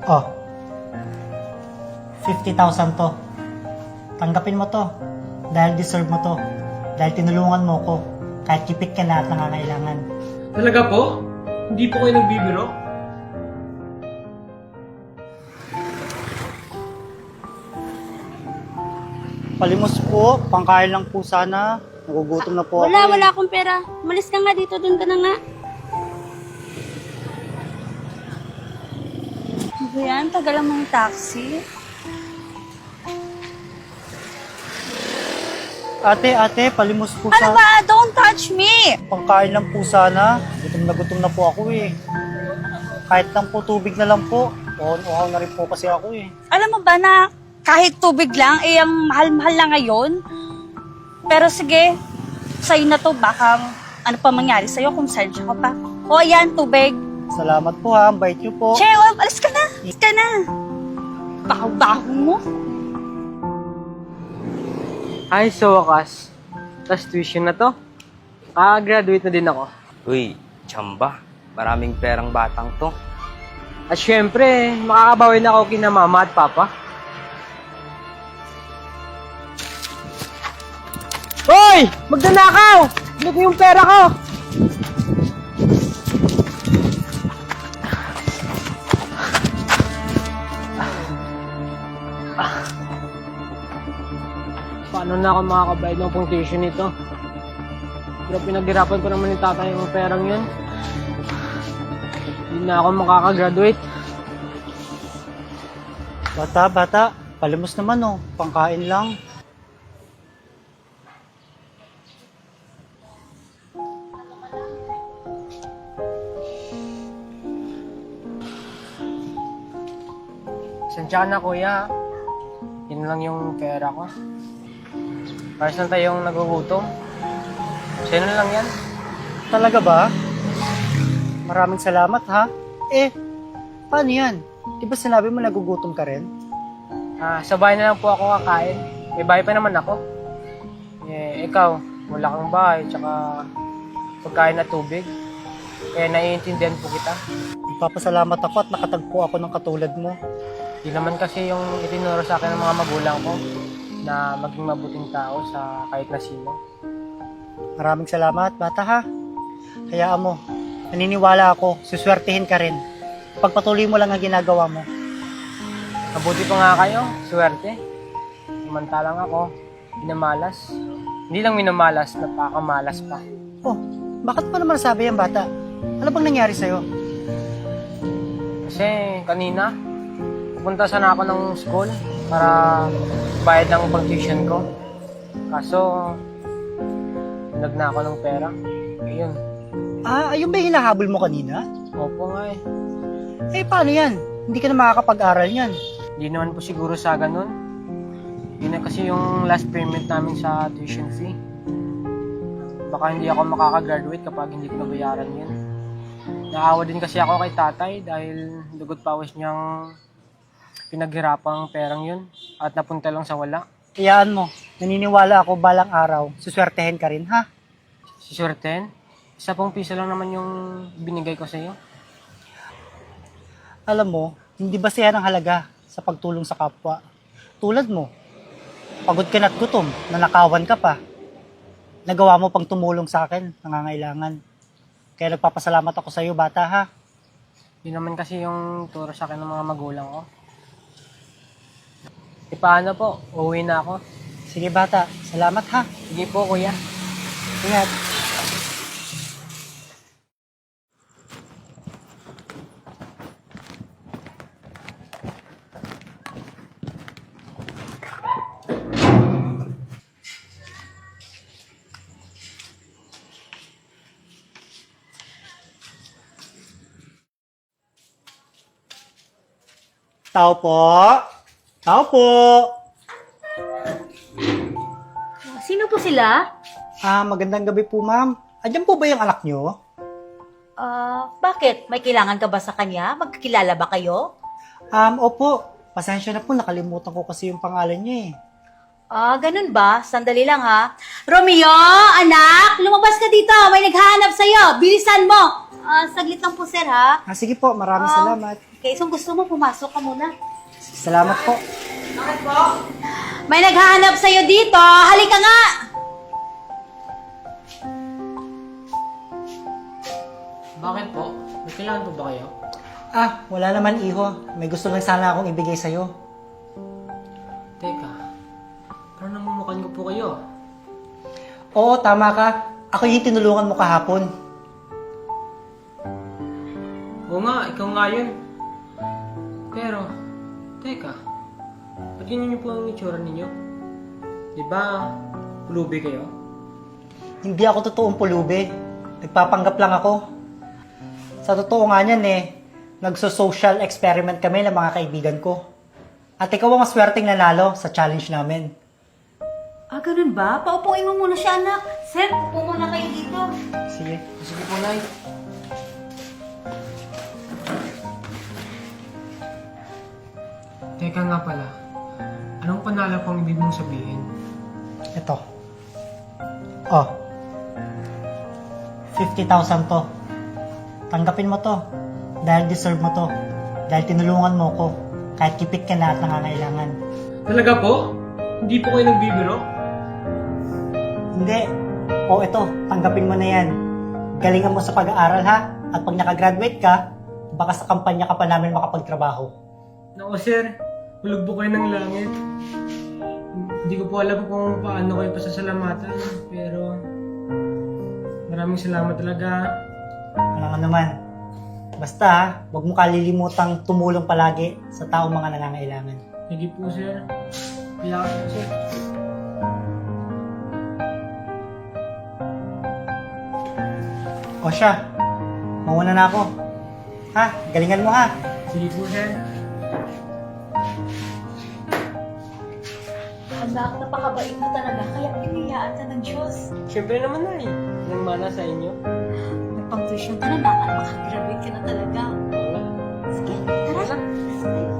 Oh, 50,000 to. Tanggapin mo to. Dahil deserve mo to. Dahil tinulungan mo ko. Kahit kipit ka na at nangangailangan. Talaga po? Hindi po kayo nagbibiro? Palimos po, pangkain lang po sana. Nagugutom na po ako. Wala akong pera. Malis ka nga dito, doon ka na nga. Ano ba yan? Tagal ang mga taxi. Ate, palimos po Ano sa... ba? Don't touch me! Pangkain lang po sana. Gutom na po ako eh. Kahit lang po tubig na lang po. Uhaw na rin po kasi ako eh. Alam mo ba na kahit tubig lang, eh ang mahal-mahal na ngayon? Pero sige, sa'yo na to, baka ano pa mangyari sa'yo kung search ka pa. O yan, tubig. Salamat po ha, ang bait niyo po. Chewa, alis ka na! Alis ka na! Baho-baho mo. Ay, sa wakas. Last tuition na to. Graduate na din ako. Uy, tsamba. Maraming perang batang to. At syempre, makakabawi na ako kina mama at papa. Hoy! Magdanakaw! Ano ko yung pera ko? Paano na ako makakabayad ng pong tuition nito? Pero pinaghirapan ko naman ni tatay yung perang yun. Hindi na ako makakagraduate. Bata, palimos naman oh. Pangkain lang. Sensya ka na kuya. Yun lang yung pera ko. Para saan tayong nagugutom? Sino na lang yan? Talaga ba? Maraming salamat ha. Paano yan? Di ba sinabi mo nagugutom ka rin? Sa bahay na lang po ako kakain. May bahay pa naman ako. Ikaw, wala kang bahay, tsaka pagkain at tubig. Kaya naiintindihan po kita. Nagpapasalamat ako at nakatagpo ako ng katulad mo. Di naman kasi yung itinuro sa akin ng mga magulang ko na maging mabuting tao sa kahit na sino. Maraming salamat, bata ha. Hayaan mo, naniniwala ako, suswertihin ka rin. Pagpatuloy mo lang ang ginagawa mo. Mabuti pa nga kayo, swerte. Samantalang ako, minamalas. Hindi lang minamalas, napakamalas pa. Oh, bakit pa naman sabi yan, bata? Ano bang nangyari sa'yo? Kasi kanina, pupunta sana ako ng school para bayad ng pag-tuition ko. Kaso, nag na ako ng pera. Ayun. Ayun ba yung hinahabol mo kanina? Opo nga eh. Paano yan? Hindi ka na makakapag-aral yan. Hindi naman po siguro sa ganun. Yun na kasi yung last payment namin sa tuition fee. Baka hindi ako makakagraduate kapag hindi ko nabayaran yun. Naawa din kasi ako kay tatay dahil dugot pawis niyang pinaghirapang perang yun at napunta lang sa wala. Hayaan mo, naniniwala ako balang araw, suswertehin ka rin ha? Sisurten, 1 piso lang naman yung binigay ko sa iyo. Alam mo, hindi basehan ang halaga sa pagtulong sa kapwa. Tulad mo, pagod ka na't gutom, nanakawan ka pa. Nagawa mo pang tumulong sa akin, nangangailangan. Kaya nagpapasalamat ako sa iyo, bata ha. Yun naman kasi yung turo sa akin ng mga magulang ko. Paano po? Uuwi na ako. Sige bata, salamat ha. Sige po kuya. Ingat. Tao po. Tao po. Sino po sila? Magandang gabi po, ma'am. Andiyan po ba yung anak nyo? Bakit? May kailangan ka ba sa kanya? Magkakilala ba kayo? Opo. Pasensya na po, nakalimutan ko kasi yung pangalan niya eh. Ganun ba? Sandali lang ha. Romeo, anak, lumabas ka dito. May naghahanap sa'yo. Bilisan mo. Saglit lang po, sir, ha? Sige po, maraming salamat. Okay, so gusto mo, pumasok ka muna. Salamat po. May naghahanap sa'yo dito. Halika nga! Bakit po? May kailangan po ba kayo? Wala naman iho. May gusto lang sana akong ibigay sa'yo. Teka, parang namumukhaan ko po kayo. Oo, tama ka. Ako yung tinulungan mo kahapon. Oo nga, ikaw nga yun. Pero, teka, ba't ganyan niyo po ang itsura ninyo? Di ba, pulubi kayo? Hindi ako totoong pulubi. Nagpapanggap lang ako. Sa totoo nga niyan nagso-social experiment kami ng mga kaibigan ko. At ikaw ang maswerteng nanalo sa challenge namin. Ganun ba? Paupuin mo muna siya, anak. Sir, upo muna kayo dito. Sige. Sige po, Nay. Teka nga pala, anong panalo pang ibig mong sabihin? Ito. 50,000 to. Tanggapin mo to. Dahil deserve mo to. Dahil tinulungan mo ko. Kahit kipit ka na at nangangailangan. Talaga po? Hindi po kayo nagbibiro? Hindi. Ito. Tanggapin mo na yan. Galingan mo sa pag-aaral ha. At pag nakagraduate ka, baka sa kampanya ka pa namin makapagtrabaho. Naku sir, hulog po kayo ng langit. Hindi ko po alam kung paano kayo pasasalamatan, pero maraming salamat talaga. Ano naman. Basta ha, huwag mo kalilimutang tumulong palagi sa taong mga nangangailangan. Sige po sir. Kaya po sir. Siya, mauna na ako. Ha, galingan mo ha. Sige po sir. Anak, napakabait mo talaga. Kaya pinayaan ka ng Diyos. Siyempre naman na eh. Nang mana sa inyo. May pang-tuition ka na, makagraduate ka na talaga. Oo. Sige, tara. Tara. Let's go.